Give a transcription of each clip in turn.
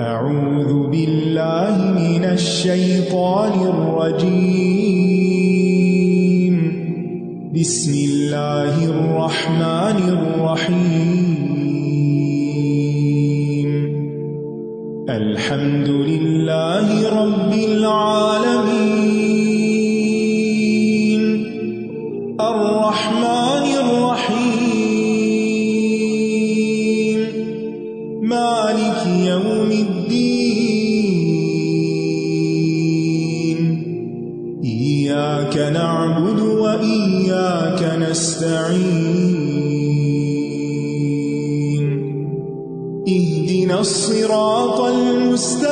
اعوذ باللہ من الشیطان الرجیم بسم اللہ الرحمن الرحیم الحمد للہ رب العالمین الرحمن الرحیم مالک یوم الدین ایاک نعبد و ایاک نستعین اهدنا الصراط المستقیم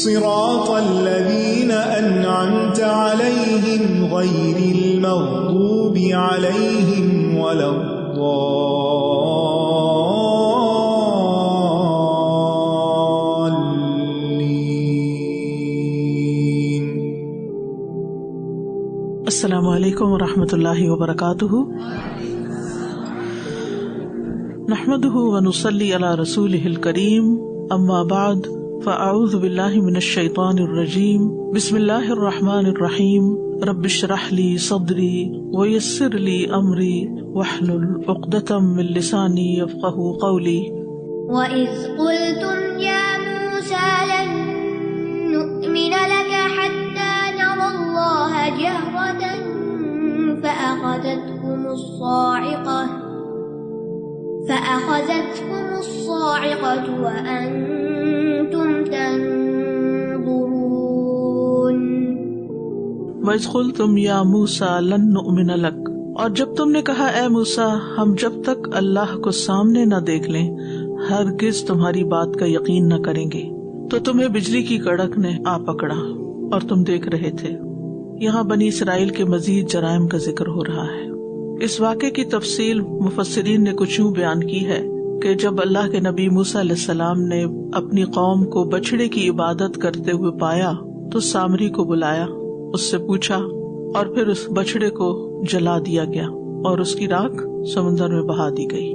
صراط الذین انعمت علیہم غیر المغضوب علیہم ولا الضالین۔ السلام علیکم ورحمۃ اللہ وبرکاتہ۔ نحمده ونصلی علی رسولہ الکریم، اما بعد فاعوذ باللہ من الشیطان الرجیم، بسم اللہ الرحمن الرحیم، رب اشرح لی صدری ویسر لی امری واحلل عقدۃ من لسانی یفقہوا قولی۔ وَإِذْ قُلْتُمْ يَا مُوسَى لَن نُّؤْمِنَ لَكَ حَتَّى نَرَى اللَّهَ جَهْرَةً فَأَخَذَتْكُمُ الصَّاعِقَةُ وَأَنْتُمْ تَنظُرُونَ۔ وَإِذْ قُلْتُمْ يَا مُوسَى لَن نُّؤْمِنَ لَكَ، اور جب تم نے کہا اے موسیٰ ہم جب تک اللہ کو سامنے نہ دیکھ لیں ہرگز تمہاری بات کا یقین نہ کریں گے، تو تمہیں بجلی کی کڑک نے آ پکڑا اور تم دیکھ رہے تھے۔ یہاں بنی اسرائیل کے مزید جرائم کا ذکر ہو رہا ہے۔ اس واقعے کی تفصیل مفسرین نے کچھ یوں بیان کی ہے کہ جب اللہ کے نبی موسیٰ علیہ السلام نے اپنی قوم کو بچڑے کی عبادت کرتے ہوئے پایا تو سامری کو بلایا، اس سے پوچھا اور پھر اس بچڑے کو جلا دیا گیا اور اس کی راکھ سمندر میں بہا دی گئی۔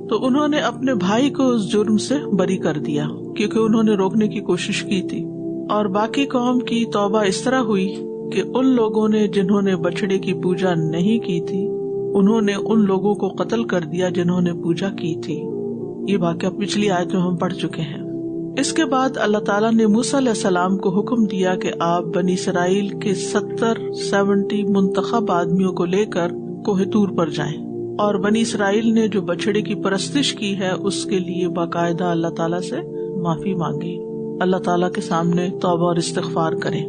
تو انہوں نے اپنے بھائی کو اس جرم سے بری کر دیا کیونکہ انہوں نے روکنے کی کوشش کی تھی، اور باقی قوم کی توبہ اس طرح ہوئی کہ ان لوگوں نے جنہوں نے بچڑے کی پوجا نہیں کی تھی انہوں نے ان لوگوں کو قتل کر دیا جنہوں نے پوجا کی تھی۔ یہ واقعہ پچھلی آیت میں ہم پڑھ چکے ہیں۔ اس کے بعد اللہ تعالیٰ نے موسیٰ علیہ السلام کو حکم دیا کہ آپ بنی اسرائیل کے 70 منتخب آدمیوں کو لے کر کوہ طور پر جائیں، اور بنی اسرائیل نے جو بچڑے کی پرستش کی ہے اس کے لیے باقاعدہ اللہ تعالیٰ سے معافی مانگی، اللہ تعالیٰ کے سامنے توبہ اور استغفار کریں۔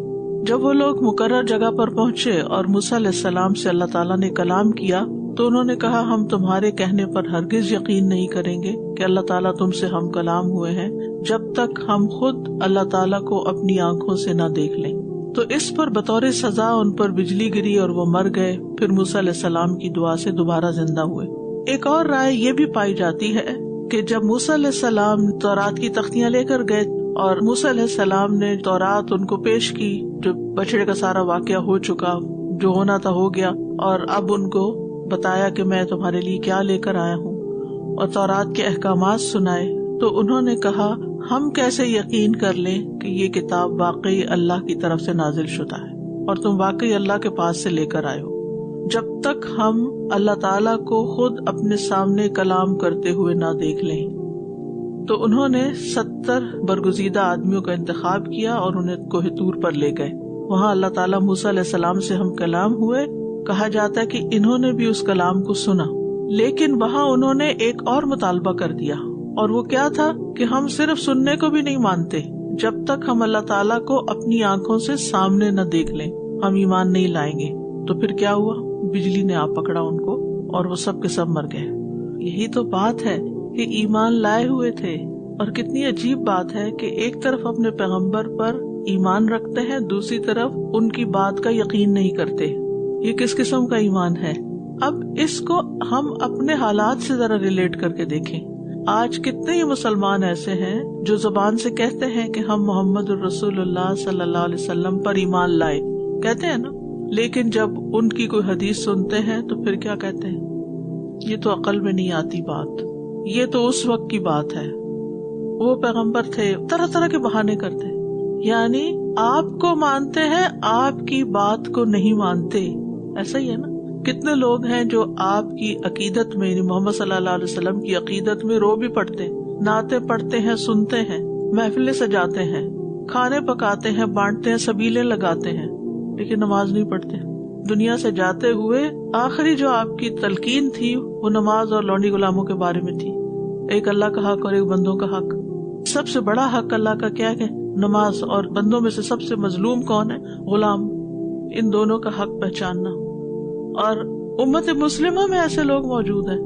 جب وہ لوگ مقرر جگہ پر پہنچے اور موسیٰ علیہ السلام سے اللہ تعالیٰ نے کلام کیا تو انہوں نے کہا ہم تمہارے کہنے پر ہرگز یقین نہیں کریں گے کہ اللہ تعالیٰ تم سے ہم کلام ہوئے ہیں جب تک ہم خود اللہ تعالیٰ کو اپنی آنکھوں سے نہ دیکھ لیں۔ تو اس پر بطور سزا ان پر بجلی گری اور وہ مر گئے، پھر موسیٰ علیہ السلام کی دعا سے دوبارہ زندہ ہوئے۔ ایک اور رائے یہ بھی پائی جاتی ہے کہ جب موسیٰ علیہ السلام تورات کی تختیاں لے کر گئے اور موسیٰ علیہ السلام نے تورات ان کو پیش کی، جو بچڑے کا سارا واقعہ ہو چکا، جو ہونا تھا ہو گیا، اور اب ان کو بتایا کہ میں تمہارے لیے کیا لے کر آیا ہوں اور تورات کے احکامات سنائے، تو انہوں نے کہا ہم کیسے یقین کر لیں کہ یہ کتاب واقعی اللہ کی طرف سے نازل شدہ ہے اور تم واقعی اللہ کے پاس سے لے کر آئے ہو، جب تک ہم اللہ تعالیٰ کو خود اپنے سامنے کلام کرتے ہوئے نہ دیکھ لیں۔ تو انہوں نے 70 برگزیدہ آدمیوں کا انتخاب کیا اور انہیں کوہ طور پر لے گئے۔ وہاں اللہ تعالیٰ موسیٰ علیہ السلام سے ہم کلام ہوئے، کہا جاتا ہے کہ انہوں نے بھی اس کلام کو سنا، لیکن وہاں انہوں نے ایک اور مطالبہ کر دیا، اور وہ کیا تھا کہ ہم صرف سننے کو بھی نہیں مانتے، جب تک ہم اللہ تعالیٰ کو اپنی آنکھوں سے سامنے نہ دیکھ لیں ہم ایمان نہیں لائیں گے۔ تو پھر کیا ہوا؟ بجلی نے آ پکڑا ان کو اور وہ سب کے سب مر گئے۔ یہی تو بات ہے کہ ایمان لائے ہوئے تھے، اور کتنی عجیب بات ہے کہ ایک طرف اپنے پیغمبر پر ایمان رکھتے ہیں، دوسری طرف ان کی بات کا یقین نہیں کرتے۔ یہ کس قسم کا ایمان ہے؟ اب اس کو ہم اپنے حالات سے ذرا ریلیٹ کر کے دیکھیں۔ آج کتنے ہی مسلمان ایسے ہیں جو زبان سے کہتے ہیں کہ ہم محمد الرسول اللہ صلی اللہ علیہ وسلم پر ایمان لائے، کہتے ہیں نا، لیکن جب ان کی کوئی حدیث سنتے ہیں تو پھر کیا کہتے ہیں؟ یہ تو عقل میں نہیں آتی بات، یہ تو اس وقت کی بات ہے. وہ پیغمبر تھے، طرح طرح کے بہانے کرتے، یعنی آپ کو مانتے ہیں، آپ کی بات کو نہیں مانتے. ایسا ہی ہے نا، کتنے لوگ ہیں جو آپ کی عقیدت میں، یعنی محمد صلی اللہ علیہ وسلم کی عقیدت میں رو بھی پڑتے، نعتیں پڑھتے ہیں، سنتے ہیں، محفلیں سجاتے ہیں، کھانے پکاتے ہیں، بانٹتے ہیں، سبیلیں لگاتے ہیں، لیکن نماز نہیں پڑھتے. دنیا سے جاتے ہوئے آخری جو آپ کی تلقین تھی وہ نماز اور لونڈی غلاموں کے بارے میں تھی. ایک اللہ کا حق اور ایک بندوں کا حق. سب سے بڑا حق اللہ کا کیا ہے؟ نماز. اور بندوں میں سے سب سے مظلوم کون ہے؟ غلام. ان دونوں کا حق پہچاننا. اور امت مسلمہ میں ایسے لوگ موجود ہیں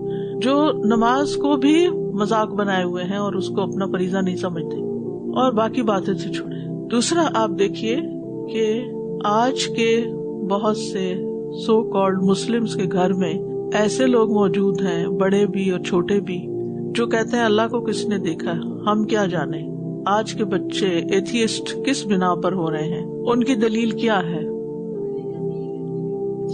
جو نماز کو بھی مذاق بنائے ہوئے ہیں اور اس کو اپنا فریضہ نہیں سمجھتے اور باقی باتیں سے چھوڑے. دوسرا آپ دیکھیے کہ آج کے بہت سے سو کالڈ مسلمز کے گھر میں ایسے لوگ موجود ہیں، بڑے بھی اور چھوٹے بھی، جو کہتے ہیں اللہ کو کس نے دیکھا، ہم کیا جانے. آج کے بچے ایتھیسٹ کس بنا پر ہو رہے ہیں؟ ان کی دلیل کیا ہے؟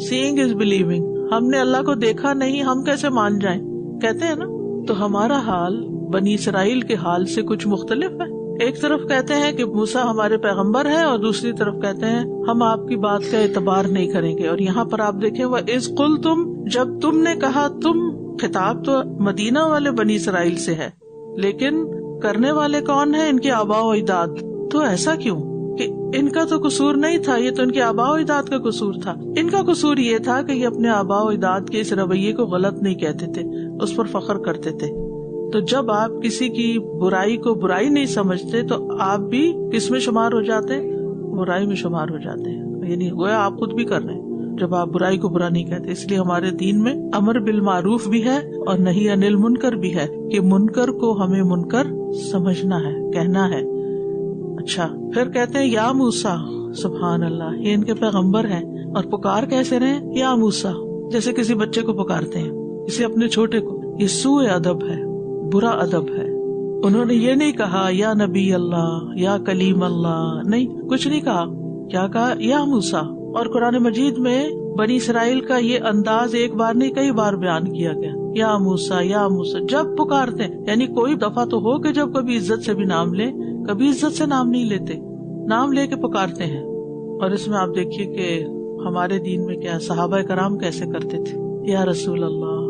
Seeing is believing. ہم نے اللہ کو دیکھا نہیں، ہم کیسے مان جائیں؟ کہتے ہیں نا. تو ہمارا حال بنی اسرائیل کے حال سے کچھ مختلف ہے. ایک طرف کہتے ہیں کہ موسیٰ ہمارے پیغمبر ہے، اور دوسری طرف کہتے ہیں ہم آپ کی بات کا اعتبار نہیں کریں گے. اور یہاں پر آپ دیکھیں وَإِذْ قُلْتُمْ، جب تم نے کہا. تم خطاب تو مدینہ والے بنی اسرائیل سے ہے، لیکن کرنے والے کون ہیں؟ ان کے آباء و اجداد. تو ایسا کیوں کہ ان کا تو قصور نہیں تھا، یہ تو ان کے آباء و اجداد کا قصور تھا. ان کا قصور یہ تھا کہ یہ اپنے آباء و اجداد کے اس رویے کو غلط نہیں کہتے تھے، اس پر فخر کرتے تھے. تو جب آپ کسی کی برائی کو برائی نہیں سمجھتے تو آپ بھی کس میں شمار ہو جاتے؟ برائی میں شمار ہو جاتے ہیں. یعنی گویا آپ خود بھی کر رہے ہیں جب آپ برائی کو برا نہیں کہتے. اس لیے ہمارے دین میں امر بالمعروف بھی ہے اور نہی عن المنکر بھی ہے، کہ منکر کو ہمیں منکر سمجھنا ہے، کہنا ہے. اچھا، پھر کہتے ہیں یا موسیٰ. سبحان اللہ، یہ ان کے پیغمبر ہیں اور پکار کیسے رہے؟ یا موسیٰ، جیسے کسی بچے کو پکارتے ہیں، کسی اپنے چھوٹے کو. یہ سوء ادب ہے، برا ادب ہے. انہوں نے یہ نہیں کہا یا نبی اللہ، یا کلیم اللہ، نہیں، کچھ نہیں کہا. کیا کہا؟ یا موسیٰ. اور قرآن مجید میں بنی اسرائیل کا یہ انداز ایک بار نہیں کئی بار بیان کیا گیا، یا موسیٰ یا موسیٰ. جب پکارتے ہیں، یعنی کوئی دفعہ تو ہو کہ جب کبھی عزت سے بھی نام لیں، کبھی عزت سے نام نہیں لیتے، نام لے کے پکارتے ہیں. اور اس میں آپ دیکھیے کہ ہمارے دین میں کیا صحابہ کرام کیسے کرتے تھے، یا رسول اللہ،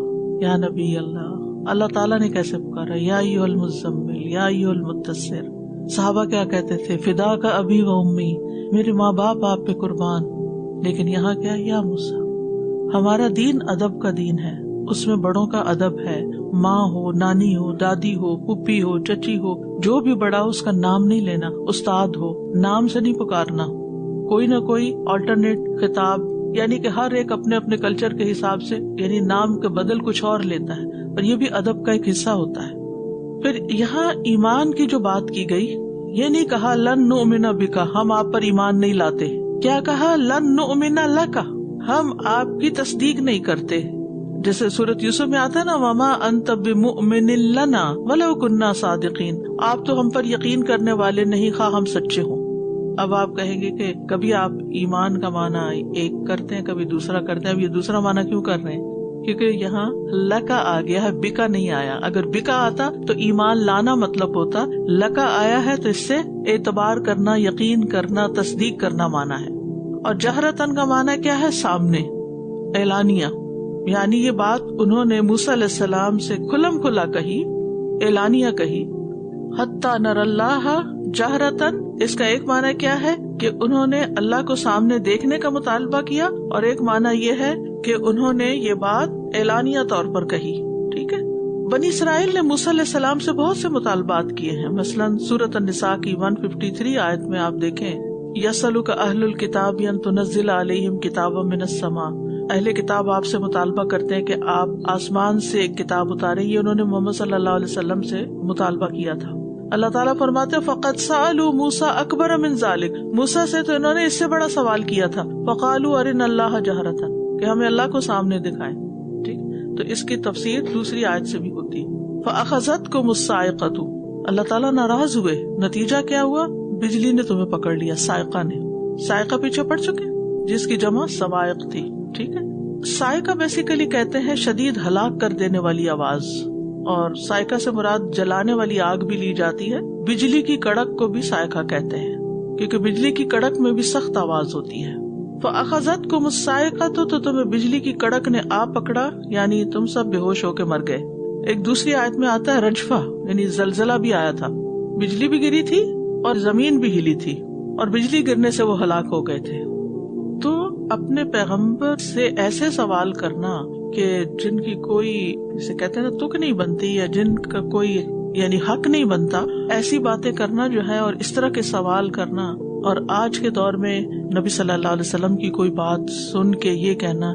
یا نبی اللہ. اللہ تعالیٰ نے کیسے پکارا، یا ایھا المزمل، یا ایھا المدثر. صحابہ کیا کہتے تھے، فدا کا ابی و امی، میرے ماں باپ آپ پہ قربان. لیکن یہاں کیا، یا موسیٰ. ہمارا دین ادب کا دین ہے، اس میں بڑوں کا ادب ہے. ماں ہو، نانی ہو، دادی ہو، پھوپھی ہو، چچی ہو، جو بھی بڑا ہو اس کا نام نہیں لینا. استاد ہو، نام سے نہیں پکارنا. کوئی نہ کوئی آلٹرنیٹ خطاب، یعنی کہ ہر ایک اپنے اپنے کلچر کے حساب سے یعنی نام کے بدل کچھ اور لیتا ہے، اور یہ بھی ادب کا ایک حصہ ہوتا ہے. پھر یہاں ایمان کی جو بات کی گئی، یہ نہیں کہا لن نؤمن بک، ہم آپ پر ایمان نہیں لاتے. کیا کہا؟ لن نؤمن لک، ہم آپ کی تصدیق نہیں کرتے. جیسے سورۃ یوسف میں آتا ہے نا، وما انت بمؤمن لنا ولو کنا صادقین، آپ تو ہم پر یقین کرنے والے نہیں خواہ ہم سچے ہوں. اب آپ کہیں گے کہ کبھی آپ ایمان کا معنی ایک کرتے ہیں، کبھی دوسرا کرتے ہیں. اب یہ دوسرا معنی کیوں کر رہے ہیں؟ کیونکہ یہاں لکا آ گیا ہے، بکا نہیں آیا. اگر بکا آتا تو ایمان لانا مطلب ہوتا، لکا آیا ہے تو اس سے اعتبار کرنا، یقین کرنا، تصدیق کرنا معنی ہے. اور جہرتن کا معنی کیا ہے؟ سامنے، اعلانیہ. یعنی یہ بات انہوں نے موسیٰ علیہ السلام سے کھلم کھلا کہی، اعلانیہ کہی. حتی نر اللہ جہرتن، اس کا ایک معنی کیا ہے کہ انہوں نے اللہ کو سامنے دیکھنے کا مطالبہ کیا، اور ایک معنی یہ ہے کہ انہوں نے یہ بات اعلانیہ طور پر کہی. ٹھیک ہے. بنی اسرائیل نے موسیٰ علیہ السلام سے بہت سے مطالبات کیے ہیں. مثلاً سورۃ النساء کی 153 آیت میں آپ دیکھیں، یسألک اہل الکتاب ان تنزل علیہم کتابا من السماء، اہل کتاب آپ سے مطالبہ کرتے ہیں کہ آپ آسمان سے ایک کتاب اتاریں. یہ انہوں نے محمد صلی اللہ علیہ وسلم سے مطالبہ کیا تھا. اللہ تعالیٰ فرماتے فقد سألوا موسیٰ اکبر من ذلک، موسیٰ سے تو انہوں نے اس سے بڑا سوال کیا تھا. فقالوا ارنا اللہ جہرۃ، کہ ہمیں اللہ کو سامنے دکھائیں. ٹھیک، تو اس کی تفسیر دوسری آیت سے بھی ہوتی. فأخذتکم الصاعقۃ، اللہ تعالیٰ ناراض ہوئے، نتیجہ کیا ہوا؟ بجلی نے تمہیں پکڑ لیا، صاعقہ نے. صاعقہ پیچھے پڑ چکے، جس کی جمع صواعق تھی. ٹھیک ہے. سائقہ بیسیکلی کہتے ہیں شدید ہلاک کر دینے والی آواز، اور سائقہ سے مراد جلانے والی آگ بھی لی جاتی ہے. بجلی کی کڑک کو بھی سائقہ کہتے ہیں کیونکہ بجلی کی کڑک میں بھی سخت آواز ہوتی ہے. فَأَخَذَتْكُمُ الصَّاعِقَةُ تو تمہیں بجلی کی کڑک نے آ پکڑا، یعنی تم سب بے ہوش ہو کے مر گئے. ایک دوسری آیت میں آتا ہے رجفہ، یعنی زلزلہ بھی آیا تھا، بجلی بھی گری تھی اور زمین بھی ہلی تھی، اور بجلی گرنے سے وہ ہلاک ہو گئے تھے. تو اپنے پیغمبر سے ایسے سوال کرنا کہ جن کی کوئی جسے کہتے ہیں نا تک نہیں بنتی، یا جن کا کوئی یعنی حق نہیں بنتا، ایسی باتیں کرنا جو ہے اور اس طرح کے سوال کرنا، اور آج کے دور میں نبی صلی اللہ علیہ وسلم کی کوئی بات سن کے یہ کہنا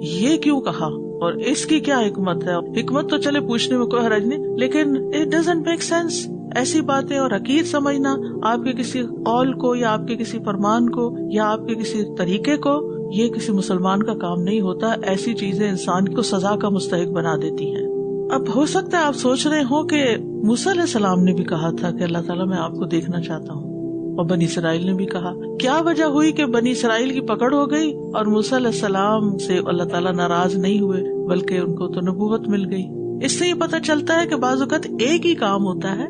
یہ کیوں کہا اور اس کی کیا حکمت ہے. حکمت تو چلے پوچھنے میں کوئی حرج نہیں، لیکن اٹ ڈزنٹ میک سینس. ایسی باتیں اور عقید سمجھنا آپ کے کسی قول کو یا آپ کے کسی فرمان کو یا آپ کے کسی طریقے کو، یہ کسی مسلمان کا کام نہیں ہوتا. ایسی چیزیں انسان کو سزا کا مستحق بنا دیتی ہیں. اب ہو سکتا ہے آپ سوچ رہے ہو کہ موسیٰ علیہ السلام نے بھی کہا تھا کہ اللہ تعالیٰ میں آپ کو دیکھنا چاہتا ہوں، اور بنی اسرائیل نے بھی کہا. کیا وجہ ہوئی کہ بنی اسرائیل کی پکڑ ہو گئی اور موسیٰ علیہ السلام سے اللہ تعالیٰ ناراض نہیں ہوئے بلکہ ان کو تو نبوت مل گئی؟ اس سے یہ پتہ چلتا ہے کہ بعض اوقات ایک ہی کام ہوتا ہے،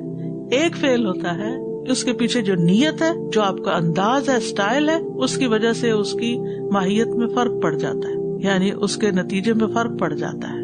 ایک فعل ہوتا ہے، اس کے پیچھے جو نیت ہے، جو آپ کا انداز ہے، سٹائل ہے، اس کی وجہ سے اس کی ماہیت میں فرق پڑ جاتا ہے، یعنی اس کے نتیجے میں فرق پڑ جاتا ہے.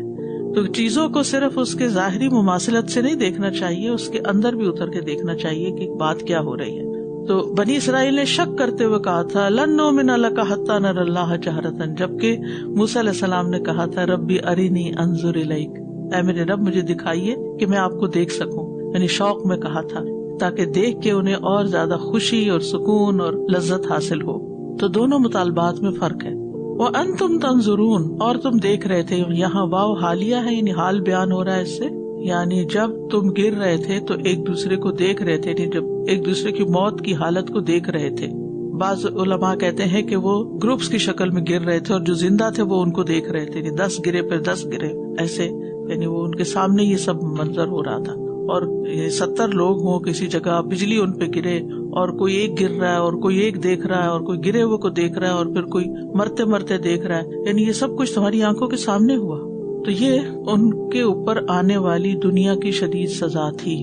تو چیزوں کو صرف اس کے ظاہری مماثلت سے نہیں دیکھنا چاہیے، اس کے اندر بھی اتر کے دیکھنا چاہیے کہ بات کیا ہو رہی ہے. تو بنی اسرائیل نے شک کرتے ہوئے کہا تھا لن نؤمن لک حتی نری اللہ جہرۃ، جبکہ موسیٰ علیہ السلام نے کہا تھا ربی ارینی انظر الیک، اے میرے رب مجھے دکھائیے کہ میں آپ کو دیکھ سکوں، یعنی شوق میں کہا تھا تاکہ دیکھ کے انہیں اور زیادہ خوشی اور سکون اور لذت حاصل ہو. تو دونوں مطالبات میں فرق ہے. وَأَنْتُمْ تَنْظُرُونَ، اور تم دیکھ رہے تھے. یہاں واو حالیہ ہے، یعنی حال بیان ہو رہا ہے اس سے، یعنی جب تم گر رہے تھے تو ایک دوسرے کو دیکھ رہے تھے، جب ایک دوسرے کی موت کی حالت کو دیکھ رہے تھے. بعض علماء کہتے ہیں کہ وہ گروپس کی شکل میں گر رہے تھے اور جو زندہ تھے وہ ان کو دیکھ رہے تھے، 10 گرے پھر 10 گرے ایسے، یعنی وہ ان کے سامنے یہ سب منظر ہو رہا تھا. اور 70 لوگ ہوں کسی جگہ، بجلی ان پہ گرے اور کوئی ایک گر رہا ہے اور کوئی ایک دیکھ رہا ہے اور کوئی گرے ہوئے کو دیکھ رہا ہے اور پھر کوئی مرتے مرتے دیکھ رہا ہے، یعنی یہ سب کچھ تمہاری آنکھوں کے سامنے ہوا. تو یہ ان کے اوپر آنے والی دنیا کی شدید سزا تھی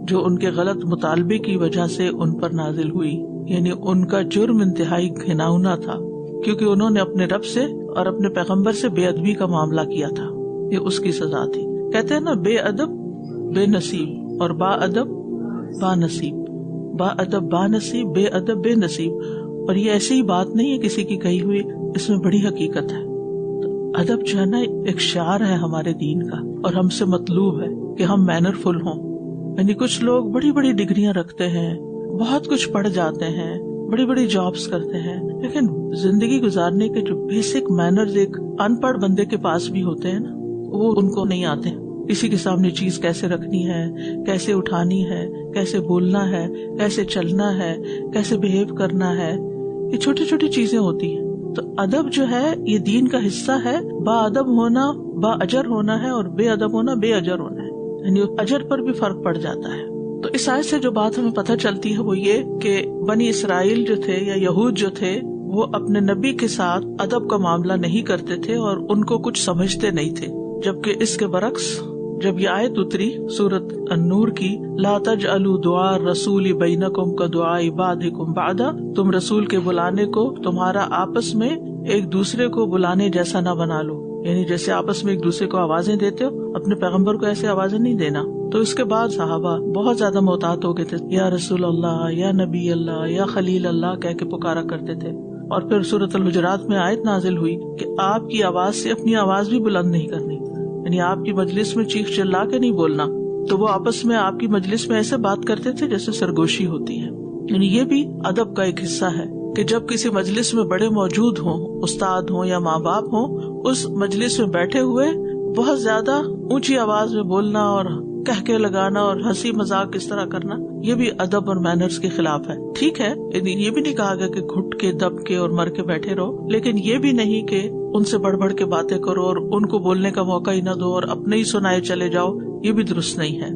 جو ان کے غلط مطالبے کی وجہ سے ان پر نازل ہوئی. یعنی ان کا جرم انتہائی گھناؤنا تھا کیونکہ انہوں نے اپنے رب سے اور اپنے پیغمبر سے بے ادبی کا معاملہ کیا تھا، یہ اس کی سزا تھی. کہتے ہیں نا بے ادب بے نصیب اور با ادب با نصیب، با ادب با نصیب، بے ادب بے نصیب. اور یہ ایسی ہی بات نہیں ہے کسی کی کہی ہوئی، اس میں بڑی حقیقت ہے. ادب جو ہے نا ایک شعار ہے ہمارے دین کا، اور ہم سے مطلوب ہے کہ ہم مینر فل ہوں. یعنی کچھ لوگ بڑی بڑی ڈگریاں رکھتے ہیں، بہت کچھ پڑھ جاتے ہیں، بڑی بڑی جابس کرتے ہیں، لیکن زندگی گزارنے کے جو بیسک مینرز ایک ان پڑھ بندے کے پاس بھی ہوتے ہیں نا، وہ ان کو نہیں آتے. کسی کے سامنے چیز کیسے رکھنی ہے، کیسے اٹھانی ہے، کیسے بولنا ہے، کیسے چلنا ہے، کیسے بہیو کرنا ہے، یہ چھوٹی چھوٹی چیزیں ہوتی ہیں. تو ادب جو ہے یہ دین کا حصہ ہے. با ادب ہونا با اجر ہونا ہے اور بے ادب ہونا بے اجر ہونا ہے، یعنی اجر پر بھی فرق پڑ جاتا ہے. تو اس آیت سے جو بات ہمیں پتہ چلتی ہے وہ یہ کہ بنی اسرائیل جو تھے یا یہود جو تھے وہ اپنے نبی کے ساتھ ادب کا معاملہ نہیں کرتے تھے اور ان کو کچھ سمجھتے نہیں تھے. جبکہ اس کے برعکس جب یہ آیت اتری سورۃ النور کی لا تجعلوا دعاء الرسول بینکم کدعاء بعضکم بعضا، تم رسول کے بلانے کو تمہارا آپس میں ایک دوسرے کو بلانے جیسا نہ بنا لو، یعنی جیسے آپس میں ایک دوسرے کو آوازیں دیتے ہو اپنے پیغمبر کو ایسے آوازیں نہیں دینا. تو اس کے بعد صحابہ بہت زیادہ محتاط ہو گئے تھے، یا رسول اللہ، یا نبی اللہ، یا خلیل اللہ کہہ کے پکارا کرتے تھے. اور پھر سورۃ الحجرات میں آیت نازل ہوئی کہ آپ کی آواز سے اپنی آواز بھی بلند نہیں کرنی، یعنی آپ کی مجلس میں چیخ چلا کے نہیں بولنا. تو وہ آپس میں آپ کی مجلس میں ایسے بات کرتے تھے جیسے سرگوشی ہوتی ہے. یعنی یہ بھی ادب کا ایک حصہ ہے کہ جب کسی مجلس میں بڑے موجود ہوں، استاد ہوں یا ماں باپ ہوں، اس مجلس میں بیٹھے ہوئے بہت زیادہ اونچی آواز میں بولنا اور کہہ کے لگانا اور ہنسی مذاق اس طرح کرنا، یہ بھی ادب اور مینرز کے خلاف ہے. ٹھیک ہے، یہ بھی نہیں کہا گیا کہ گھٹ کے دب کے اور مر کے بیٹھے رہو، لیکن یہ بھی نہیں کہ ان سے بڑھ بڑھ کے باتیں کرو اور ان کو بولنے کا موقع ہی نہ دو اور اپنے ہی سنائے چلے جاؤ، یہ بھی درست نہیں ہے.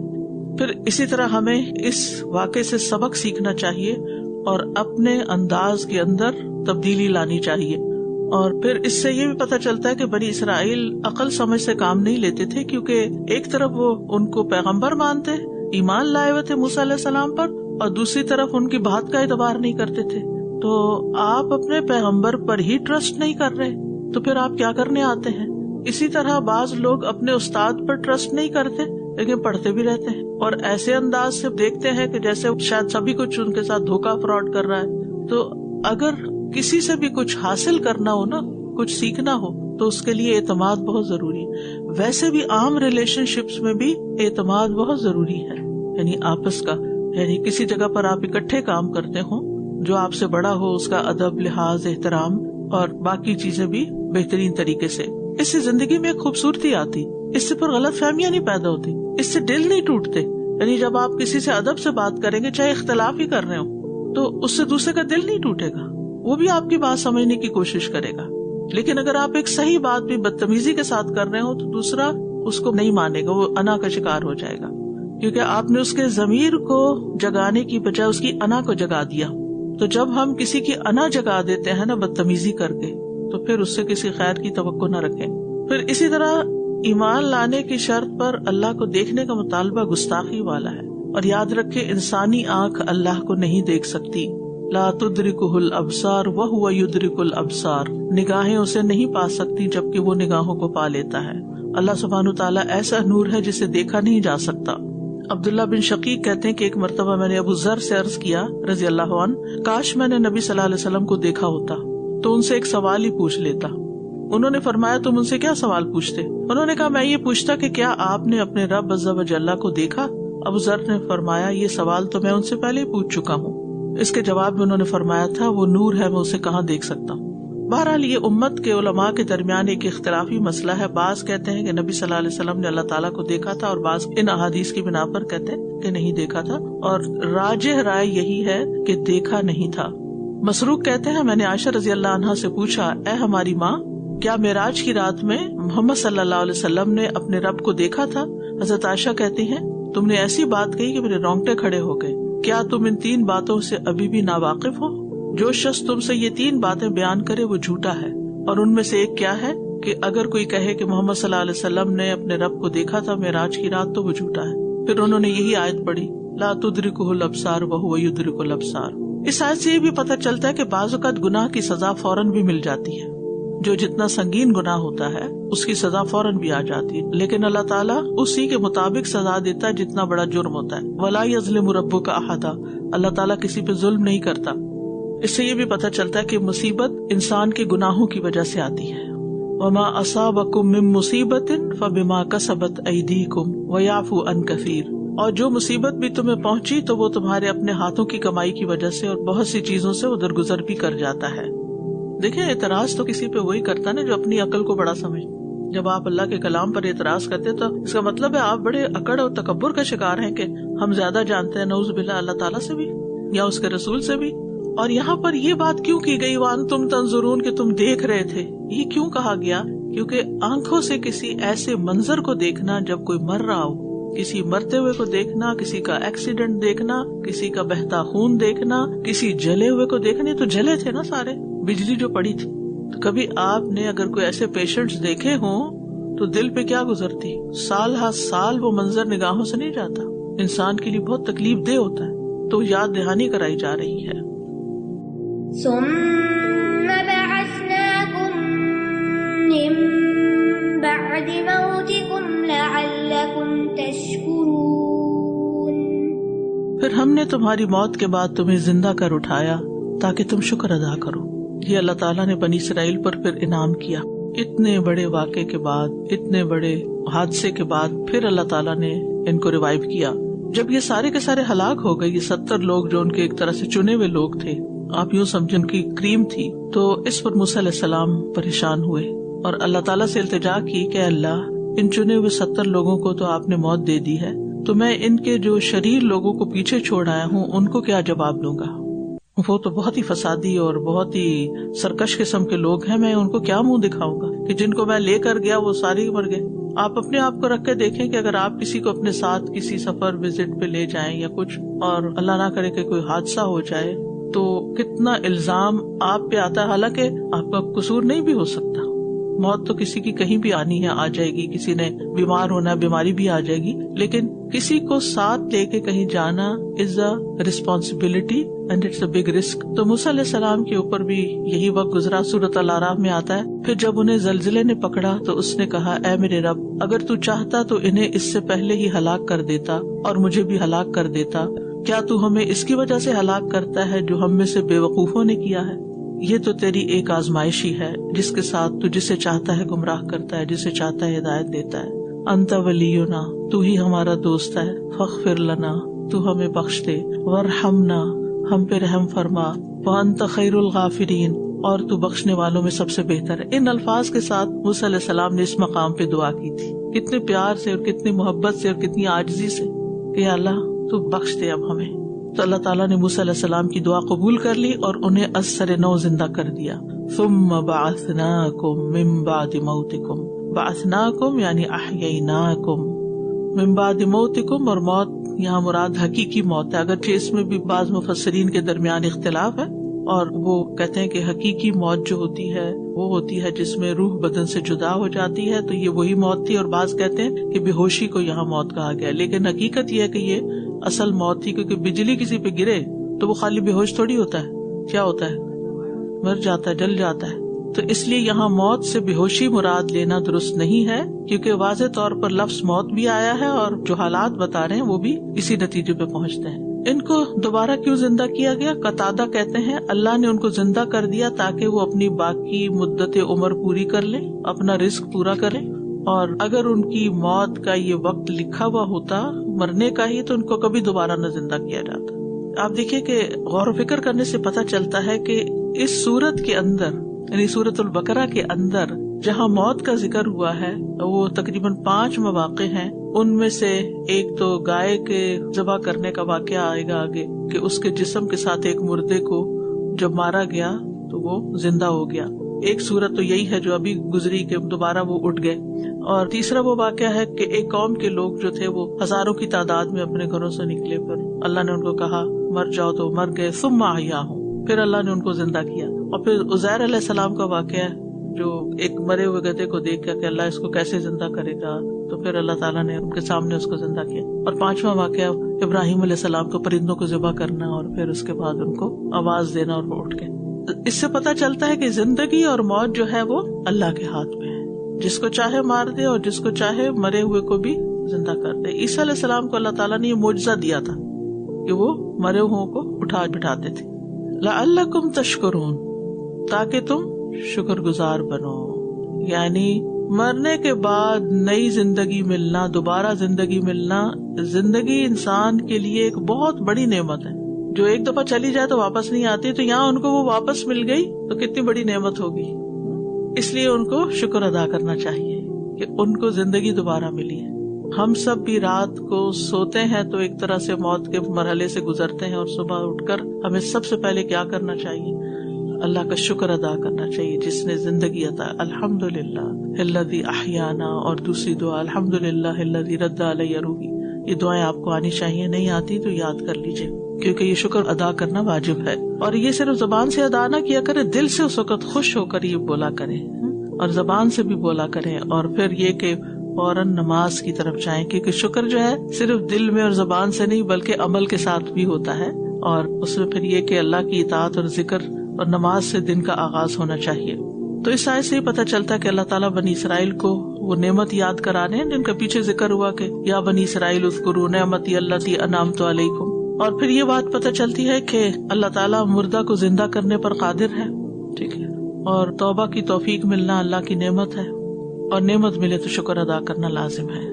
پھر اسی طرح ہمیں اس واقعے سے سبق سیکھنا چاہیے اور اپنے انداز کے اندر تبدیلی لانی چاہیے. اور پھر اس سے یہ بھی پتہ چلتا ہے کہ بنی اسرائیل عقل سمجھ سے کام نہیں لیتے تھے، کیونکہ ایک طرف وہ ان کو پیغمبر مانتے، ایمان لائے ہوئے تھے موسیٰ علیہ السلام پر، اور دوسری طرف ان کی بات کا اعتبار نہیں کرتے تھے. تو آپ اپنے پیغمبر پر ہی ٹرسٹ نہیں کر رہے تو پھر آپ کیا کرنے آتے ہیں؟ اسی طرح بعض لوگ اپنے استاد پر ٹرسٹ نہیں کرتے لیکن پڑھتے بھی رہتے ہیں، اور ایسے انداز سے دیکھتے ہیں کہ جیسے شاید سبھی کچھ ان کے ساتھ دھوکہ فراڈ کر رہا ہے. تو اگر کسی سے بھی کچھ حاصل کرنا ہو نا، کچھ سیکھنا ہو، تو اس کے لیے اعتماد بہت ضروری ہے. ویسے بھی عام ریلیشن شپس میں بھی اعتماد بہت ضروری ہے، یعنی آپس کا، یعنی کسی جگہ پر آپ اکٹھے کام کرتے ہوں، جو آپ سے بڑا ہو اس کا ادب، لحاظ، احترام اور باقی چیزیں بھی بہترین طریقے سے. اس سے زندگی میں ایک خوبصورتی آتی، اس سے پھر غلط فہمیاں نہیں پیدا ہوتی، اس سے دل نہیں ٹوٹتے. یعنی جب آپ کسی سے ادب سے بات کریں گے، چاہے اختلاف ہی کر رہے ہوں، تو اس سے دوسرے کا دل نہیں ٹوٹے گا، وہ بھی آپ کی بات سمجھنے کی کوشش کرے گا. لیکن اگر آپ ایک صحیح بات بھی بدتمیزی کے ساتھ کر رہے ہو تو دوسرا اس کو نہیں مانے گا، وہ انا کا شکار ہو جائے گا، کیونکہ آپ نے اس کے ضمیر کو جگانے کی بجائے اس کی انا کو جگا دیا. تو جب ہم کسی کی انا جگا دیتے ہیں نا بدتمیزی کر کے، تو پھر اس سے کسی خیر کی توقع نہ رکھیں. پھر اسی طرح ایمان لانے کی شرط پر اللہ کو دیکھنے کا مطالبہ گستاخی والا ہے. اور یاد رکھے انسانی آنکھ اللہ کو نہیں دیکھ سکتی. لا تدرکہ الابصار وہو یدرک الابصار، نگاہیں اسے نہیں پا سکتی جبکہ وہ نگاہوں کو پا لیتا ہے. اللہ سبحانہ تعالیٰ ایسا نور ہے جسے دیکھا نہیں جا سکتا. عبداللہ بن شقیق کہتے ہیں کہ ایک مرتبہ میں نے ابو ذر سے عرض کیا رضی اللہ عنہ، کاش میں نے نبی صلی اللہ علیہ وسلم کو دیکھا ہوتا تو ان سے ایک سوال ہی پوچھ لیتا. انہوں نے فرمایا تم ان سے کیا سوال پوچھتے؟ انہوں نے کہا میں یہ پوچھتا کہ کیا آپ نے اپنے رب عز و جل کو دیکھا؟ ابو ذر نے فرمایا یہ سوال تو میں ان سے پہلے ہی پوچھ چکا ہوں. اس کے جواب میں انہوں نے فرمایا تھا وہ نور ہے، میں اسے کہاں دیکھ سکتا ہوں. بہرحال یہ امت کے علماء کے درمیان ایک اختلافی مسئلہ ہے. بعض کہتے ہیں کہ نبی صلی اللہ علیہ وسلم نے اللہ تعالیٰ کو دیکھا تھا، اور بعض ان احادیث کی بنا پر کہتے ہیں کہ نہیں دیکھا تھا، اور راجح رائے یہی ہے کہ دیکھا نہیں تھا. مسروق کہتے ہیں میں نے عائشہ رضی اللہ عنہا سے پوچھا، اے ہماری ماں، کیا معراج کی رات میں محمد صلی اللہ علیہ وسلم نے اپنے رب کو دیکھا تھا؟ حضرت عائشہ کہتی ہیں تم نے ایسی بات کہی کہ میرے رونگٹے کھڑے ہو گئے. کیا تم ان 3 باتوں سے ابھی بھی ناواقف ہو؟ جو شخص تم سے یہ 3 باتیں بیان کرے وہ جھوٹا ہے، اور ان میں سے ایک کیا ہے کہ اگر کوئی کہے کہ محمد صلی اللہ علیہ وسلم نے اپنے رب کو دیکھا تھا معراج کی رات تو وہ جھوٹا ہے. پھر انہوں نے یہی آیت پڑھی، لا تدرکہ الابصار وہو یدرک الابصار. اس آیت سے یہ بھی پتہ چلتا ہے کہ بعض اوقات گناہ کی سزا فوراً بھی مل جاتی ہے، جو جتنا سنگین گناہ ہوتا ہے اس کی سزا فوراً بھی آ جاتی ہے، لیکن اللہ تعالیٰ اسی کے مطابق سزا دیتا ہے جتنا بڑا جرم ہوتا ہے. ولا یظلم ربک احدا، اللہ تعالیٰ کسی پہ ظلم نہیں کرتا. اس سے یہ بھی پتہ چلتا ہے کہ مصیبت انسان کے گناہوں کی وجہ سے آتی ہے. وما اصابکم من مصیبت فبما کسبت ایدیکم ویعفو عن کثیر، اور جو مصیبت بھی تمہیں پہنچی تو وہ تمہارے اپنے ہاتھوں کی کمائی کی وجہ سے اور بہت سی چیزوں سے ادھر گزر بھی کر جاتا ہے. دیکھیں اعتراض تو کسی پہ وہی کرتا نا جو اپنی عقل کو بڑا سمجھ. جب آپ اللہ کے کلام پر اعتراض کرتے تو اس کا مطلب ہے آپ بڑے اکڑ اور تکبر کا شکار ہیں کہ ہم زیادہ جانتے ہیں، نعوذ باللہ، اللہ تعالیٰ سے بھی یا اس کے رسول سے بھی. اور یہاں پر یہ بات کیوں کی گئی وَأَنْتُمْ تَنْظُرُونَ کہ تم دیکھ رہے تھے؟ یہ کیوں کہا گیا؟ کیونکہ آنکھوں سے کسی ایسے منظر کو دیکھنا جب کوئی مر رہا ہو، کسی مرتے ہوئے کو دیکھنا، کسی کا ایکسیڈنٹ دیکھنا، کسی کا بہتا خون دیکھنا، کسی جلے ہوئے کو دیکھنا، تو جلے تھے نا سارے، بجلی جو پڑی تھی. تو کبھی آپ نے اگر کوئی ایسے پیشنٹس دیکھے ہوں تو دل پہ کیا گزرتی؟ سال ہر سال وہ منظر نگاہوں سے نہیں جاتا، انسان کے لیے بہت تکلیف دہ ہوتا ہے. تو یاد دہانی کرائی جا رہی ہے. ثم بعثناكم من بعد موتكم لعلكم تشكرون، پھر ہم نے تمہاری موت کے بعد تمہیں زندہ کر اٹھایا تاکہ تم شکر ادا کرو. یہ اللہ تعالیٰ نے بنی اسرائیل پر پھر انعام کیا. اتنے بڑے واقعے کے بعد، اتنے بڑے حادثے کے بعد پھر اللہ تعالیٰ نے ان کو ریوائیو کیا. جب یہ سارے کے سارے ہلاک ہو گئے، یہ 70 لوگ جو ان کے ایک طرح سے چنے ہوئے لوگ تھے، آپ یوں سمجھیں ان کی کریم تھی، تو اس پر موسیٰ علیہ السلام پریشان ہوئے اور اللہ تعالیٰ سے التجا کی کہ اللہ ان چنے ہوئے 70 لوگوں کو تو آپ نے موت دے دی ہے، تو میں ان کے جو شریر لوگوں کو پیچھے چھوڑ آیا ہوں ان کو کیا جواب دوں گا؟ وہ تو بہت ہی فسادی اور بہت ہی سرکش قسم کے لوگ ہیں، میں ان کو کیا منہ دکھاؤں گا کہ جن کو میں لے کر گیا وہ سارے مر گئے. آپ اپنے آپ کو رکھ کے دیکھیں کہ اگر آپ کسی کو اپنے ساتھ کسی سفر وزٹ پہ لے جائیں یا کچھ، اور اللہ نہ کرے کہ کوئی حادثہ ہو جائے تو کتنا الزام آپ پہ آتا ہے، حالانکہ آپ کا قصور نہیں بھی ہو سکتا. موت تو کسی کی کہیں بھی آنی ہے، آ جائے گی. کسی نے بیمار ہونا، بیماری بھی آ جائے گی. لیکن کسی کو ساتھ لے کے کہیں جانا is a responsibility and it's a big risk. تو موسیٰ علیہ السلام کے اوپر بھی یہی وقت گزرا. سورۃ الاعراف میں آتا ہے پھر جب انہیں زلزلے نے پکڑا تو اس نے کہا اے میرے رب، اگر تو چاہتا تو انہیں اس سے پہلے ہی ہلاک کر دیتا اور مجھے بھی ہلاک کر دیتا. کیا تو ہمیں اس کی وجہ سے ہلاک کرتا ہے جو ہم میں سے بے وقوفوں نے کیا ہے؟ یہ تو تیری ایک آزمائش ہی ہے جس کے ساتھ تو جسے چاہتا ہے گمراہ کرتا ہے، جسے چاہتا ہے ہدایت دیتا ہے. انت ولینا، تو ہی ہمارا دوست ہے. فاغفر لنا، تو ہمیں بخش دے. وارحمنا، ہم پہ رحم فرما. وانت خیر الغافرین، اور تو بخشنے والوں میں سب سے بہتر ہے. ان الفاظ کے ساتھ موسیٰ علیہ السلام نے اس مقام پہ دعا کی تھی، کتنے پیار سے اور کتنی محبت سے اور کتنی عاجزی سے کہ یا اللہ تو بخش دے اب ہمیں. تو اللہ تعالیٰ نے موسیٰ علیہ السلام کی دعا قبول کر لی اور انہیں از سر نو زندہ کر دیا. ثم بعثناکم من بعد موتکم، بعثناکم یعنی احییناکم، من بعد موتکم، اور موت یہاں مراد حقیقی موت ہے، اگرچہ اس میں بھی بعض مفسرین کے درمیان اختلاف ہے. اور وہ کہتے ہیں کہ حقیقی موت جو ہوتی ہے وہ ہوتی ہے جس میں روح بدن سے جدا ہو جاتی ہے، تو یہ وہی موت تھی. اور بعض کہتے ہیں کہ بے ہوشی کو یہاں موت کہا گیا، لیکن حقیقت یہ ہے کہ یہ اصل موت تھی، کیونکہ بجلی کسی پہ گرے تو وہ خالی بے ہوش تھوڑی ہوتا ہے، کیا ہوتا ہے؟ مر جاتا ہے، جل جاتا ہے. تو اس لیے یہاں موت سے بے ہوشی مراد لینا درست نہیں ہے، کیونکہ واضح طور پر لفظ موت بھی آیا ہے اور جو حالات بتا رہے ہیں وہ بھی اسی نتیجے پہ پہنچتے ہیں. ان کو دوبارہ کیوں زندہ کیا گیا؟ قتادہ کہتے ہیں اللہ نے ان کو زندہ کر دیا تاکہ وہ اپنی باقی مدت عمر پوری کر لیں، اپنا رزق پورا کریں. اور اگر ان کی موت کا یہ وقت لکھا ہوا ہوتا مرنے کا ہی تو ان کو کبھی دوبارہ نہ زندہ کیا جاتا. آپ دیکھیے کہ غور و فکر کرنے سے پتہ چلتا ہے کہ اس سورت کے اندر یعنی سورۃ البقرہ کے اندر جہاں موت کا ذکر ہوا ہے وہ تقریباً 5 مواقع ہیں. ان میں سے ایک تو گائے کے ذبح کرنے کا واقعہ آئے گا آگے کہ اس کے جسم کے ساتھ ایک مردے کو جب مارا گیا تو وہ زندہ ہو گیا. ایک صورت تو یہی ہے جو ابھی گزری کہ دوبارہ وہ اٹھ گئے. اور تیسرا وہ واقعہ ہے کہ ایک قوم کے لوگ جو تھے وہ ہزاروں کی تعداد میں اپنے گھروں سے نکلے، پر اللہ نے ان کو کہا مر جاؤ تو مر گئے. ثم احیاہم، پھر اللہ نے ان کو زندہ کیا. اور پھر عزیر علیہ السلام کا واقعہ ہے جو ایک مرے ہوئے گدھے کو دیکھ کر کہ اللہ اس کو کیسے زندہ کرے گا، تو پھر اللہ تعالیٰ نے ان کے سامنے اس کو زندہ کیا. اور 5واں واقعہ ابراہیم علیہ السلام کو پرندوں کو ذبح کرنا اور پھر اس کے بعد ان کو آواز دینا اور وہ اٹھ گئے. اس سے پتہ چلتا ہے کہ زندگی اور موت جو ہے وہ اللہ کے ہاتھ میں ہے، جس کو چاہے مار دے اور جس کو چاہے مرے ہوئے کو بھی زندہ کر دے. عیسیٰ علیہ السلام کو اللہ تعالیٰ نے یہ معجزہ دیا تھا کہ وہ مرے ہوئے کو اٹھا بٹھاتے تھے. لعلکم تشکرون، تاکہ تم شکر گزار بنو. یعنی مرنے کے بعد نئی زندگی ملنا، دوبارہ زندگی ملنا، زندگی انسان کے لیے ایک بہت بڑی نعمت ہے جو ایک دفعہ چلی جائے تو واپس نہیں آتی. تو یہاں ان کو وہ واپس مل گئی تو کتنی بڑی نعمت ہوگی. اس لیے ان کو شکر ادا کرنا چاہیے کہ ان کو زندگی دوبارہ ملی ہے. ہم سب بھی رات کو سوتے ہیں تو ایک طرح سے موت کے مرحلے سے گزرتے ہیں، اور صبح اٹھ کر ہمیں سب سے پہلے کیا کرنا چاہیے؟ اللہ کا شکر ادا کرنا چاہیے جس نے زندگی عطا. الحمدللہ الذی احیانا، اور دوسری دعا الحمدللہ الذی رد علی روحی. یہ دعائیں آپ کو آنی چاہیے، نہیں آتی تو یاد کر لیجیے کیونکہ یہ شکر ادا کرنا واجب ہے. اور یہ صرف زبان سے ادا نہ کیا کرے، دل سے اس وقت خوش ہو کر یہ بولا کریں اور زبان سے بھی بولا کریں. اور پھر یہ کہ فوراً نماز کی طرف جائیں، کیونکہ شکر جو ہے صرف دل میں اور زبان سے نہیں بلکہ عمل کے ساتھ بھی ہوتا ہے. اور اس میں پھر یہ کہ اللہ کی اطاعت اور ذکر اور نماز سے دن کا آغاز ہونا چاہیے. تو اس آیت سے ہی پتہ چلتا ہے کہ اللہ تعالیٰ بنی اسرائیل کو وہ نعمت یاد کرانے ہیں جن کا پیچھے ذکر ہوا کہ یا بنی اسرائیل اذکروا نعمتی التی انعمت علیکم. اور پھر یہ بات پتہ چلتی ہے کہ اللہ تعالیٰ مردہ کو زندہ کرنے پر قادر ہے. ٹھیک ہے، اور توبہ کی توفیق ملنا اللہ کی نعمت ہے، اور نعمت ملے تو شکر ادا کرنا لازم ہے.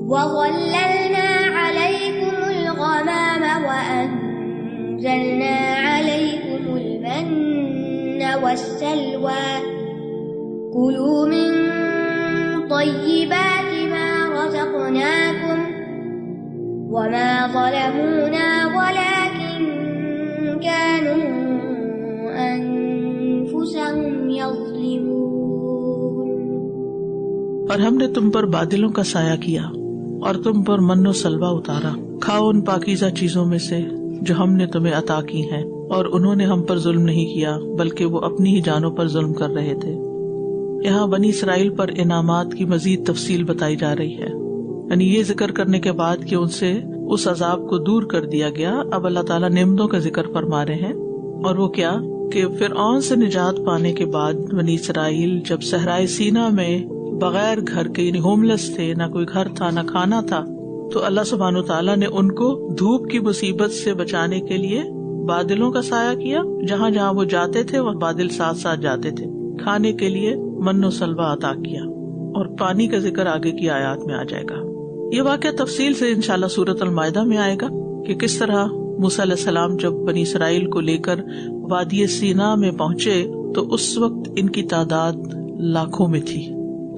وَظَلَّلْنَا عَلَيْكُمُ الْغَمَامَ وَأَنزَلْنَا عَلَيْكُمُ الْمَنَّ وَالسَّلْوَىٰ كُلُوا مِن طَيِّبَاتِ مَا رَزَقْنَاكُمْ وَمَا ظَلَمُونَا وَلَكِن كَانُوا أَنفُسَهُمْ يَظْلِمُونَ. اور ہم نے تم پر بادلوں کا سایہ کیا اور تم پر من و سلوہ اتارا، کھاؤ ان پاکیزہ چیزوں میں سے جو ہم نے تمہیں عطا کی ہیں، اور انہوں نے ہم پر ظلم نہیں کیا بلکہ وہ اپنی ہی جانوں پر ظلم کر رہے تھے۔ یہاں بنی اسرائیل پر انعامات کی مزید تفصیل بتائی جا رہی ہے، یعنی یہ ذکر کرنے کے بعد کہ ان سے اس عذاب کو دور کر دیا گیا، اب اللہ تعالیٰ نعمتوں کا ذکر فرما رہے ہیں۔ اور وہ کیا کہ فرعون سے نجات پانے کے بعد بنی اسرائیل جب صحرائے سینا میں بغیر گھر کے، یعنی ہوم لیس تھے، نہ کوئی گھر تھا نہ کھانا تھا، تو اللہ سبحانہ وتعالیٰ نے ان کو دھوپ کی مصیبت سے بچانے کے لیے بادلوں کا سایہ کیا، جہاں جہاں وہ جاتے تھے وہ بادل ساتھ ساتھ جاتے تھے، کھانے کے لیے من و سلوا عطا کیا، اور پانی کا ذکر آگے کی آیات میں آ جائے گا۔ یہ واقعہ تفصیل سے انشاءاللہ سورۃ المائدہ میں آئے گا کہ کس طرح موسیٰ علیہ السلام جب بنی اسرائیل کو لے کر وادی سینا میں پہنچے تو اس وقت ان کی تعداد لاکھوں میں تھی،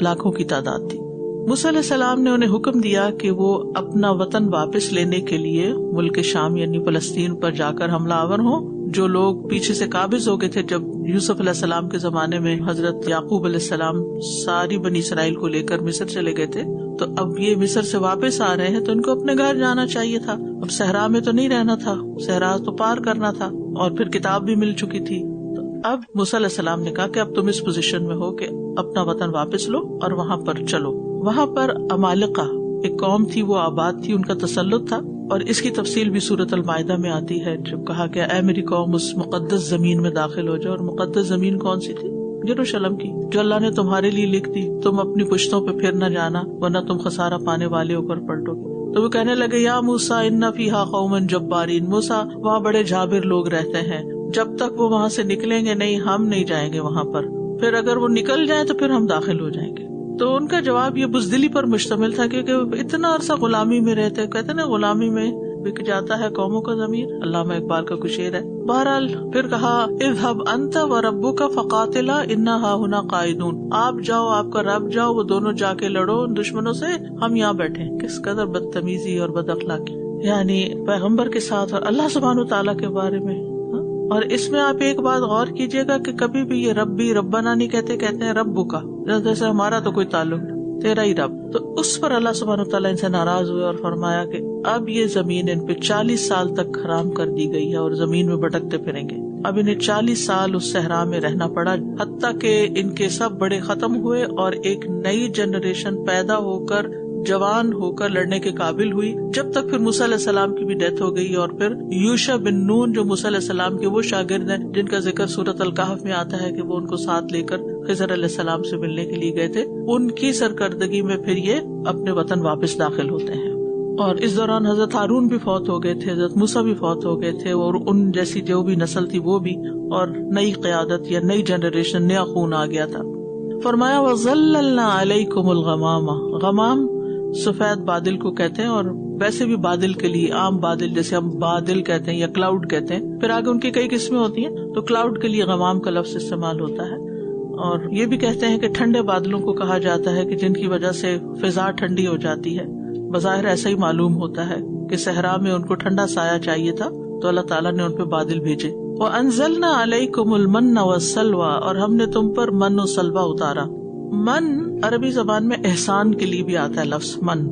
لاکھوں کی تعداد تھی۔ موسیٰ علیہ السلام نے انہیں حکم دیا کہ وہ اپنا وطن واپس لینے کے لیے ملک شام یعنی فلسطین پر جا کر حملہ آور ہوں۔ جو لوگ پیچھے سے قابض ہو گئے تھے جب یوسف علیہ السلام کے زمانے میں حضرت یعقوب علیہ السلام ساری بنی اسرائیل کو لے کر مصر چلے گئے تھے، تو اب یہ مصر سے واپس آ رہے ہیں تو ان کو اپنے گھر جانا چاہیے تھا، اب صحرا میں تو نہیں رہنا تھا، صحرا تو پار کرنا تھا، اور پھر کتاب بھی مل چکی تھی۔ تو اب موسیٰ علیہ السلام نے کہا کہ اب تم اس پوزیشن میں ہو کہ اپنا وطن واپس لو اور وہاں پر چلو۔ وہاں پر عمالقہ ایک قوم تھی، وہ آباد تھی، ان کا تسلط تھا، اور اس کی تفصیل بھی سورۃ المائدہ میں آتی ہے جب کہا کہ اے میری قوم اس مقدس زمین میں داخل ہو جاؤ۔ اور مقدس زمین کون سی تھی؟ یروشلم کی، جو اللہ نے تمہارے لیے لکھ دی، تم اپنی پشتوں پہ پھر نہ جانا ورنہ تم خسارہ پانے والے ہو کر پلٹو گے۔ تو وہ کہنے لگے یا موسیٰ ان فیہا قوما جبارین، موسیٰ وہاں بڑے جابر لوگ رہتے ہیں، جب تک وہ وہاں سے نکلیں گے نہیں ہم نہیں جائیں گے وہاں پر، پھر اگر وہ نکل جائیں تو پھر ہم داخل ہو جائیں گے۔ تو ان کا جواب یہ بزدلی پر مشتمل تھا، کیونکہ اتنا عرصہ غلامی میں رہتے، کہتے نا غلامی میں بک جاتا ہے قوموں کا ضمیر، علامہ اقبال کا کچھ شعر ہے۔ بہرحال پھر کہا اذهب انت وربک فقاتلا انا ہاہنا قاعدون، آپ جاؤ، آپ کا رب جاؤ، وہ دونوں جا کے لڑو ان دشمنوں سے، ہم یہاں بیٹھے۔ کس قدر بدتمیزی اور بد اخلاقی، یعنی پیغمبر کے ساتھ اور اللہ سبحانہ وتعالیٰ کے بارے میں۔ اور اس میں آپ ایک بات غور کیجئے گا کہ کبھی بھی یہ ربی ربنا نہیں کہتے، کہتے ہیں رب کا، جیسے ہمارا تو کوئی تعلق نہیں، تیرا ہی رب۔ تو اس پر اللہ سبحانہ وتعالیٰ ان سے ناراض ہوئے اور فرمایا کہ اب یہ زمین ان پہ 40 سال تک حرام کر دی گئی ہے اور زمین میں بھٹکتے پھریں گے۔ اب انہیں 40 سال اس صحرا میں رہنا پڑا، حتیٰ کہ ان کے سب بڑے ختم ہوئے اور ایک نئی جنریشن پیدا ہو کر جوان ہو کر لڑنے کے قابل ہوئی، جب تک پھر موسیٰ علیہ السلام کی بھی ڈیتھ ہو گئی، اور پھر یوشع بن نون جو موسیٰ علیہ السلام کے وہ شاگرد ہیں جن کا ذکر سورۃ الکہف میں آتا ہے کہ وہ ان کو ساتھ لے کر خضر علیہ السلام سے ملنے کے لیے گئے تھے، ان کی سرکردگی میں پھر یہ اپنے وطن واپس داخل ہوتے ہیں۔ اور اس دوران حضرت ہارون بھی فوت ہو گئے تھے، حضرت موسیٰ بھی فوت ہو گئے تھے، اور ان جیسی جو بھی نسل تھی وہ بھی، اور نئی قیادت یا نئی جنریشن، نیا خون آ گیا تھا۔ فرمایا وَظَلَّلْنَا عَلَيْكُمُ الْغَمَامَ، غمام سفید بادل کو کہتے ہیں، اور ویسے بھی بادل کے لیے عام بادل جیسے ہم بادل کہتے ہیں یا کلاؤڈ کہتے ہیں، پھر آگے ان کی کئی قسمیں ہوتی ہیں، تو کلاؤڈ کے لیے غمام کا لفظ استعمال ہوتا ہے۔ اور یہ بھی کہتے ہیں کہ ٹھنڈے بادلوں کو کہا جاتا ہے کہ جن کی وجہ سے فضا ٹھنڈی ہو جاتی ہے۔ بظاہر ایسا ہی معلوم ہوتا ہے کہ صحرا میں ان کو ٹھنڈا سایہ چاہیے تھا تو اللہ تعالیٰ نے ان پہ بادل بھیجے۔ وَأَنزَلْنَا عَلَيْكُمُ الْمَنَّ وَالسَّلْوَىٰ، اور ہم نے تم پر من و سلوہ اتارا۔ من عربی زبان میں احسان کے لیے بھی آتا ہے لفظ من،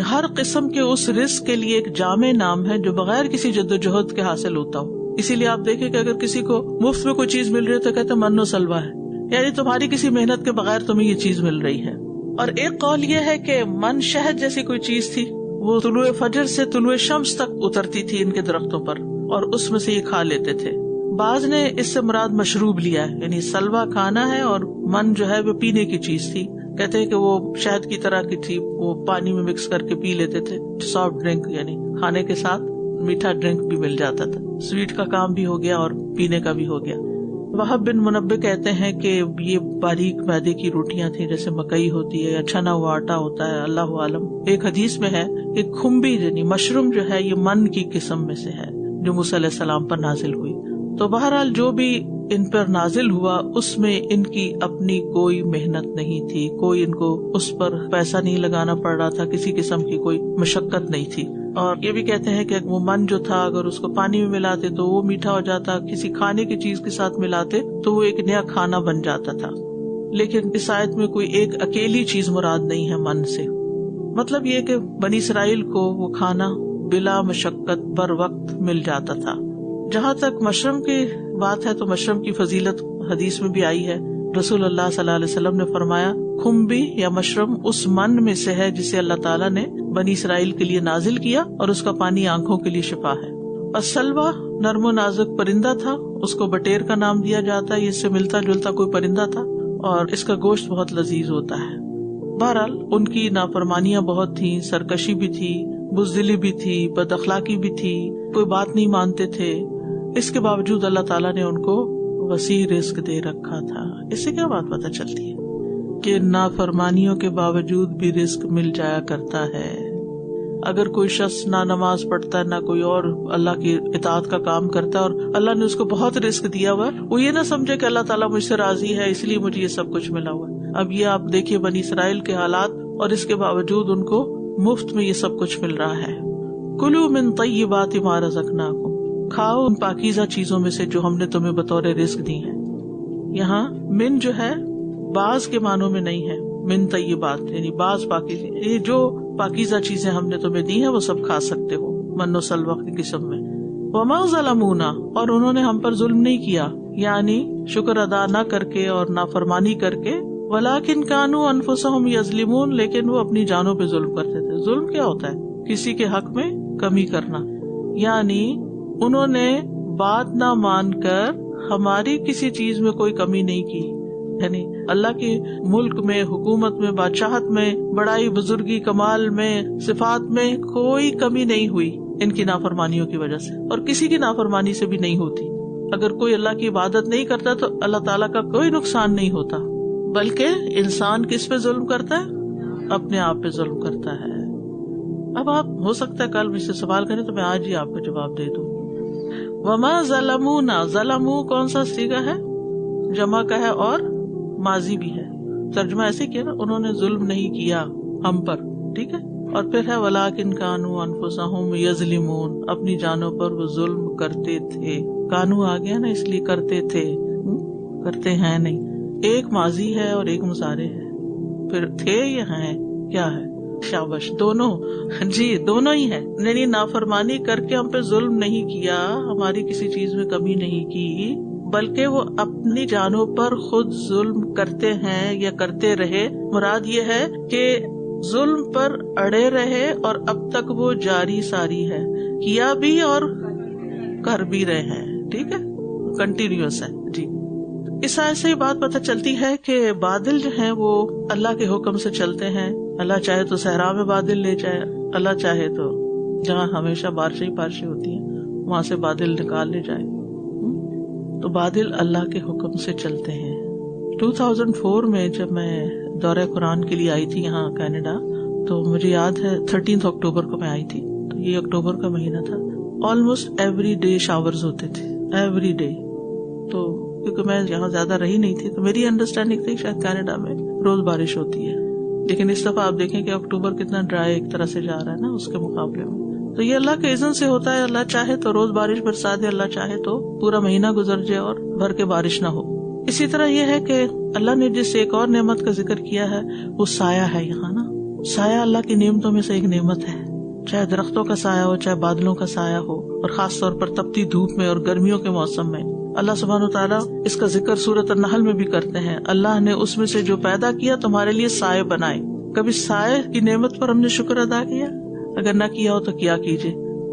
ہر قسم کے اس رزق کے لیے ایک جامع نام ہے جو بغیر کسی جدوجہد کے حاصل ہوتا ہو۔ اسی لیے آپ دیکھیں کہ اگر کسی کو مفت میں کوئی چیز مل رہی ہے تو کہتے ہیں من و سلوہ ہے، یعنی تمہاری کسی محنت کے بغیر تمہیں یہ چیز مل رہی ہے۔ اور ایک قول یہ ہے کہ من شہد جیسی کوئی چیز تھی، وہ طلوع فجر سے طلوع شمس تک اترتی تھی ان کے درختوں پر، اور اس میں سے یہ کھا لیتے تھے۔ بعض نے اس سے مراد مشروب لیا ہے، یعنی سلوہ کھانا ہے اور من جو ہے وہ پینے کی چیز تھی، کہتے ہیں کہ وہ شہد کی طرح کی تھی، وہ پانی میں مکس کر کے پی لیتے تھے، سافٹ ڈرنک، یعنی کھانے کے ساتھ میٹھا ڈرنک بھی مل جاتا تھا، سویٹ کا کام بھی ہو گیا اور پینے کا بھی ہو گیا۔ وہب بن منبع کہتے ہیں کہ یہ باریک میدے کی روٹیاں تھیں، جیسے مکئی ہوتی ہے یا چھنا ہوا آٹا ہوتا ہے، اللہ عالم۔ ایک حدیث میں ہے کہ کھمبی یعنی مشروم جو ہے یہ من کی قسم میں سے ہے جو موسیٰ علیہ السلام پر نازل ہوئی۔ تو بہرحال جو بھی ان پر نازل ہوا اس میں ان کی اپنی کوئی محنت نہیں تھی، کوئی ان کو اس پر پیسہ نہیں لگانا پڑ رہا تھا، کسی قسم کی کوئی مشقت نہیں تھی۔ اور یہ بھی کہتے ہیں کہ وہ من جو تھا اگر اس کو پانی میں ملاتے تو وہ میٹھا ہو جاتا، کسی کھانے کی چیز کے ساتھ ملاتے تو وہ ایک نیا کھانا بن جاتا تھا۔ لیکن اس آیت میں کوئی ایک اکیلی چیز مراد نہیں ہے من سے، مطلب یہ کہ بنی اسرائیل کو وہ کھانا بلا مشقت بر وقت مل جاتا تھا، جہاں تک مشرم کی بات ہے تو مشرم کی فضیلت حدیث میں بھی آئی ہے. رسول اللہ صلی اللہ علیہ وسلم نے فرمایا کھمبی یا مشرم اس من میں سے ہے جسے اللہ تعالیٰ نے بنی اسرائیل کے لیے نازل کیا اور اس کا پانی آنکھوں کے لیے شفا ہے. اور سلوا نرم و نازک پرندہ تھا, اس کو بٹیر کا نام دیا جاتا ہے, اس سے ملتا جلتا کوئی پرندہ تھا اور اس کا گوشت بہت لذیذ ہوتا ہے. بہرحال ان کی نافرمانیاں بہت تھیں, سرکشی بھی تھی, بزدلی بھی تھی, بد اخلاقی بھی تھی, کوئی بات نہیں مانتے تھے. اس کے باوجود اللہ تعالیٰ نے ان کو وسیع رزق دے رکھا تھا. اس سے کیا بات پتہ چلتی ہے کہ نافرمانیوں کے باوجود بھی رزق مل جایا کرتا ہے. اگر کوئی شخص نہ نماز پڑھتا ہے نہ کوئی اور اللہ کی اطاعت کا کام کرتا ہے اور اللہ نے اس کو بہت رزق دیا ہوا, وہ یہ نہ سمجھے کہ اللہ تعالیٰ مجھ سے راضی ہے اس لیے مجھے یہ سب کچھ ملا ہوا ہے. اب یہ آپ دیکھیے بنی اسرائیل کے حالات, اور اس کے باوجود ان کو مفت میں یہ سب کچھ مل رہا ہے. کلوا من طیبات ما رزقناکم, کھاؤ ان پاکیزہ چیزوں میں سے جو ہم نے تمہیں بطور رزق دی ہیں. یہاں من جو ہے بعض کے معنوں میں نہیں ہے, من طیبات یعنی بعض پاکیزہ, یہ جو پاکیزہ چیزیں ہم نے تمہیں دی ہیں وہ سب کھا سکتے ہو من و سلوہ کی قسم میں. وما ظلمونا, اور انہوں نے ہم پر ظلم نہیں کیا, یعنی شکر ادا نہ کر کے اور نافرمانی کر کے, ولکن کانوا انفسہم یظلمون, لیکن وہ اپنی جانوں پہ ظلم کرتے تھے. ظلم کیا ہوتا ہے؟ کسی کے حق میں کمی کرنا, یعنی انہوں نے بات نہ مان کر ہماری کسی چیز میں کوئی کمی نہیں کی, یعنی اللہ کے ملک میں, حکومت میں, بادشاہت میں, بڑائی بزرگی کمال میں, صفات میں کوئی کمی نہیں ہوئی ان کی نافرمانیوں کی وجہ سے, اور کسی کی نافرمانی سے بھی نہیں ہوتی. اگر کوئی اللہ کی عبادت نہیں کرتا تو اللہ تعالیٰ کا کوئی نقصان نہیں ہوتا, بلکہ انسان کس پہ ظلم کرتا ہے؟ اپنے آپ پہ ظلم کرتا ہے. اب آپ ہو سکتا ہے کل مجھ سے سوال کریں تو میں آج ہی آپ کو جواب دے دوں. وما ظلمونا, ظلمو کون سا صیغہ ہے؟ جمع کا ہے اور ماضی بھی ہے. ترجمہ ایسے کیا نا, انہوں نے ظلم نہیں کیا ہم پر, ٹھیک ہے. اور پھر ہے ولکن کانوا انفسہم یظلمون, اپنی جانوں پر وہ ظلم کرتے تھے. کانو آ گیا نا, اس لیے کرتے تھے, کرتے ہیں نہیں. ایک ماضی ہے اور ایک مضارع ہے, پھر تھے یا ہیں کیا ہے؟ شابش, دونوں, جی دونوں ہی ہے. یعنی نافرمانی کر کے ہم پہ ظلم نہیں کیا, ہماری کسی چیز میں کمی نہیں کی, بلکہ وہ اپنی جانوں پر خود ظلم کرتے ہیں یا کرتے رہے. مراد یہ ہے کہ ظلم پر اڑے رہے اور اب تک وہ جاری ساری ہے, کیا بھی اور کر بھی رہے ہیں, ٹھیک ہے, کنٹینیوس ہے. جی اس آیت سے یہ بات پتہ چلتی ہے کہ بادل جو ہیں وہ اللہ کے حکم سے چلتے ہیں. اللہ چاہے تو صحرا میں بادل لے جائے, اللہ چاہے تو جہاں ہمیشہ بارشیں ہوتی ہیں وہاں سے بادل نکال لے جائے. تو بادل اللہ کے حکم سے چلتے ہیں. 2004 میں جب میں دورہ قرآن کے لیے آئی تھی یہاں کینیڈا, تو مجھے یاد ہے 13 اکتوبر کو میں آئی تھی, تو یہ اکتوبر کا مہینہ تھا. آلموسٹ ایوری ڈے شاورز ہوتے تھے, ایوری ڈے. تو کیونکہ میں یہاں زیادہ رہی نہیں تھی تو میری انڈرسٹینڈنگ تھی شاید کینیڈا میں روز بارش ہوتی ہے, لیکن اس دفعہ آپ دیکھیں کہ اکتوبر کتنا ڈرائی ایک طرح سے جا رہا ہے نا اس کے مقابلے میں. تو یہ اللہ کے اذن سے ہوتا ہے, اللہ چاہے تو روز بارش برسا دے, اللہ چاہے تو پورا مہینہ گزر جائے اور بھر کے بارش نہ ہو. اسی طرح یہ ہے کہ اللہ نے جس ایک اور نعمت کا ذکر کیا ہے وہ سایہ ہے. یہاں نا سایہ اللہ کی نعمتوں میں سے ایک نعمت ہے, چاہے درختوں کا سایہ ہو, چاہے بادلوں کا سایہ ہو, اور خاص طور پر تپتی دھوپ میں اور گرمیوں کے موسم میں. اللہ سبحانہ وتعالیٰ اس کا ذکر سورۃ النحل میں بھی کرتے ہیں. اللہ نے اس میں سے جو پیدا کیا تمہارے لیے سائے بنائے. کبھی سائے کی نعمت پر ہم نے شکر ادا کیا؟ اگر نہ کیا ہو تو کیا کیجیے.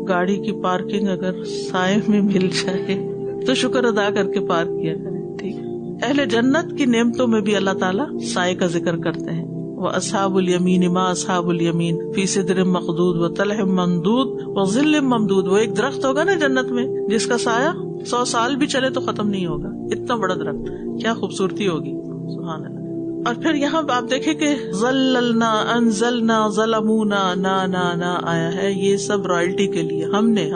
گاڑی کی پارکنگ اگر سائے میں مل جائے تو شکر ادا کر کے پارک کیا کریں, ٹھیک. اہل جنت کی نعمتوں میں بھی اللہ تعالیٰ سائے کا ذکر کرتے ہیں. وَأَصْحَابُ الْيَمِينِ مَا أَصْحَابُ الْيَمِينِ فِي سِدْرٍ مَّخْضُودٍ وَطَلْحٍ مَّمْدُودٍ وَظِلٍّ مَّمْدُودٍ. وہ ایک درخت ہوگا نا جنت میں جس کا سایہ 100 سال بھی چلے تو ختم نہیں ہوگا, اتنا بڑا درخت, کیا خوبصورتی ہوگی, سبحان اللہ. اور پھر یہاں آپ دیکھیں کہ ظللنا انزلنا ظلمونا نا آیا ہے, یہ سب رائلٹی کے لیے ہم نے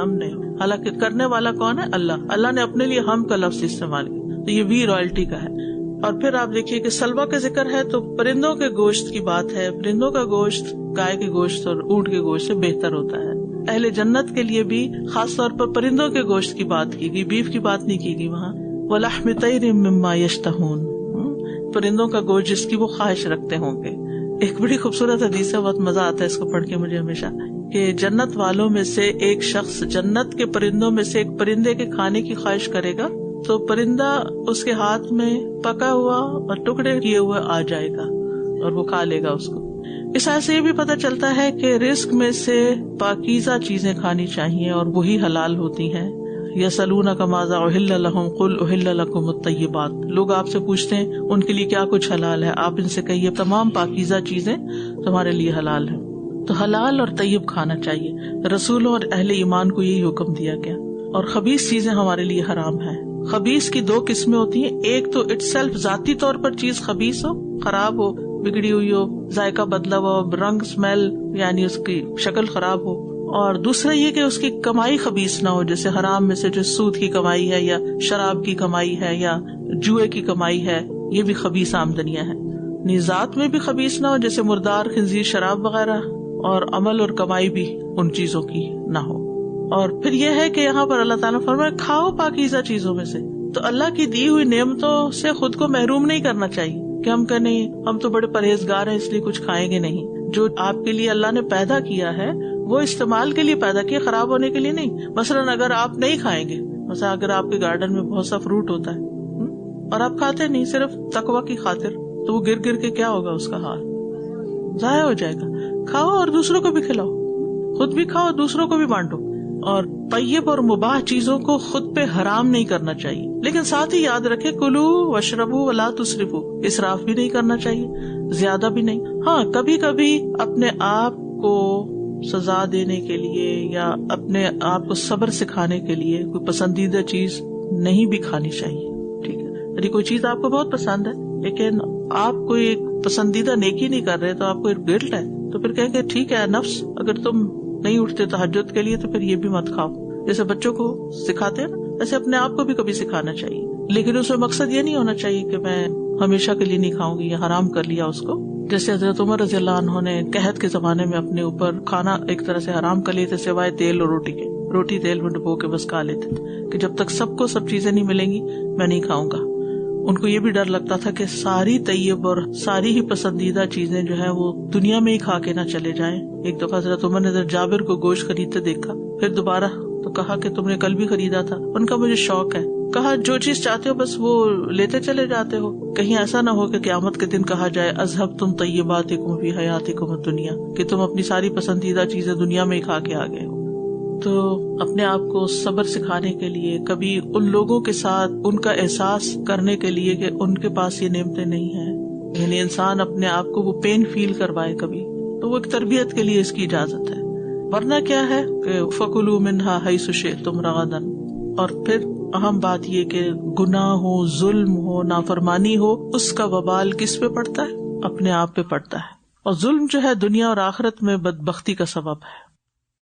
حالانکہ کرنے والا کون ہے؟ اللہ نے اپنے لیے ہم کا لفظ استعمال کیا, تو یہ بھی رائلٹی کا ہے. اور پھر آپ دیکھیے کہ سلوا کا ذکر ہے تو پرندوں کے گوشت کی بات ہے. پرندوں کا گوشت گائے کے گوشت اور اونٹ کے گوشت سے بہتر ہوتا ہے. اہل جنت کے لیے بھی خاص طور پر پرندوں کے گوشت کی بات کی گئی, بیف کی بات نہیں کی گئی وہاں. وَلَحْمِ طَيْرٍ مِّمَّا يَشْتَهُونَ, پرندوں کا گوشت جس کی وہ خواہش رکھتے ہوں گے. ایک بڑی خوبصورت حدیث ہے, بہت مزہ آتا ہے اس کو پڑھ کے مجھے ہمیشہ, کہ جنت والوں میں سے ایک شخص جنت کے پرندوں میں سے ایک پرندے کے کھانے کی خواہش کرے گا تو پرندہ اس کے ہاتھ میں پکا ہوا اور ٹکڑے کیے ہوئے آ جائے گا اور وہ کھا لے گا اس کو. اس آیت سے یہ بھی پتہ چلتا ہے کہ رزق میں سے پاکیزہ چیزیں کھانی چاہیے اور وہی حلال ہوتی ہیں. یسألونک ماذا احل لہم قل احل لکم الطیبات. لوگ آپ سے پوچھتے ہیں ان کے لیے کیا کچھ حلال ہے, آپ ان سے کہیے تمام پاکیزہ چیزیں تمہارے لیے حلال ہیں. تو حلال اور طیب کھانا چاہیے. رسولوں اور اہل ایمان کو یہی حکم دیا گیا. اور خبیث چیزیں ہمارے لیے حرام ہیں. خبیث کی دو قسمیں ہوتی ہیں, ایک تو اٹ سیلف ذاتی طور پر چیز خبیث ہو, خراب ہو, بگڑی ہوئی ہو, ذائقہ بدلا ہو, رنگ اسمیل یعنی اس کی شکل خراب ہو, اور دوسرا یہ کہ اس کی کمائی خبیث نہ ہو, جیسے حرام میں سے جو سود کی کمائی ہے یا شراب کی کمائی ہے یا جوئے کی کمائی ہے, یہ بھی خبیث آمدنیاں ہیں. ذات میں بھی خبیث نہ ہو جیسے مردار, خنزیر, شراب وغیرہ, اور عمل اور کمائی بھی ان چیزوں کی نہ ہو. اور پھر یہ ہے کہ یہاں پر اللہ تعالیٰ فرمائے کھاؤ پاکیزہ چیزوں میں سے. تو اللہ کی دی ہوئی نعمتوں سے خود کو محروم نہیں کرنا چاہیے کہ ہم کہیں نہیں ہم تو بڑے پرہیزگار ہیں اس لیے کچھ کھائیں گے نہیں. جو آپ کے لیے اللہ نے پیدا کیا ہے وہ استعمال کے لیے پیدا کیا, خراب ہونے کے لیے نہیں. مثلاً اگر آپ نہیں کھائیں گے, مثلا اگر آپ کے گارڈن میں بہت سا فروٹ ہوتا ہے اور آپ کھاتے نہیں صرف تقوی کی خاطر, تو وہ گر گر کے کیا ہوگا, اس کا حال ضائع ہو جائے گا. کھاؤ اور دوسروں کو بھی کھلاؤ, خود بھی کھاؤ دوسروں کو بھی بانٹو. اور طیب اور مباح چیزوں کو خود پہ حرام نہیں کرنا چاہیے, لیکن ساتھ ہی یاد رکھے کلو واشربو ولا تسرفو, اسراف بھی نہیں کرنا چاہیے, زیادہ بھی نہیں. ہاں کبھی کبھی اپنے آپ کو سزا دینے کے لیے یا اپنے آپ کو صبر سکھانے کے لیے کوئی پسندیدہ چیز نہیں بھی کھانی چاہیے. ٹھیک ہے, یعنی کوئی چیز آپ کو بہت پسند ہے لیکن آپ کوئی ایک پسندیدہ نیکی نہیں کر رہے تو آپ کو ایک گلٹ ہے, تو پھر کہیں گے ٹھیک ہے نفس, اگر تم نہیں اٹھتے تہجد کے لیے تو پھر یہ بھی مت کھاؤ. جیسے بچوں کو سکھاتے ہیں نا, ایسے اپنے آپ کو بھی کبھی سکھانا چاہیے, لیکن اس میں مقصد یہ نہیں ہونا چاہیے کہ میں ہمیشہ کے لیے نہیں کھاؤں گی یا حرام کر لیا اس کو. جیسے حضرت عمر رضی اللہ عنہ نے قحط کے زمانے میں اپنے اوپر کھانا ایک طرح سے حرام کر لیے تھے سوائے تیل اور روٹی کے. روٹی تیل میں ڈبو کے بس کھا لیتے تھے کہ جب تک سب کو سب چیزیں نہیں ملیں گی میں نہیں کھاؤں گا. ان کو یہ بھی ڈر لگتا تھا کہ ساری طیب اور ساری ہی پسندیدہ چیزیں جو ہے وہ دنیا میں ہی کھا کے نہ چلے جائیں. ایک دفعہ حضرت عمر نے جابر کو گوشت خریدتے دیکھا, پھر دوبارہ تو کہا کہ تم نے کل بھی خریدا تھا. ان کا مجھے شوق ہے. کہا جو چیز چاہتے ہو بس وہ لیتے چلے جاتے ہو, کہیں ایسا نہ ہو کہ قیامت کے دن کہا جائے اذہبتم طیباتکم فی حیاتکم الدنیا, کہ تم اپنی ساری پسندیدہ چیزیں دنیا میں ہی کھا کے آ گئے ہو. تو اپنے آپ کو صبر سکھانے کے لیے, کبھی ان لوگوں کے ساتھ ان کا احساس کرنے کے لیے کہ ان کے پاس یہ نعمتیں نہیں ہیں, یعنی انسان اپنے آپ کو وہ پین فیل کروائے کبھی, تو وہ ایک تربیت کے لیے اس کی اجازت ہے. ورنہ کیا ہے کہ فَكُلُوا مِنْهَا حَيْثُ شِئْتُمْ رَغَدًا. اور پھر اہم بات یہ کہ گناہ ہو, ظلم ہو, نافرمانی ہو, اس کا وبال کس پہ پڑتا ہے؟ اپنے آپ پہ پڑتا ہے. اور ظلم جو ہے دنیا اور آخرت میں بدبختی کا سبب ہے.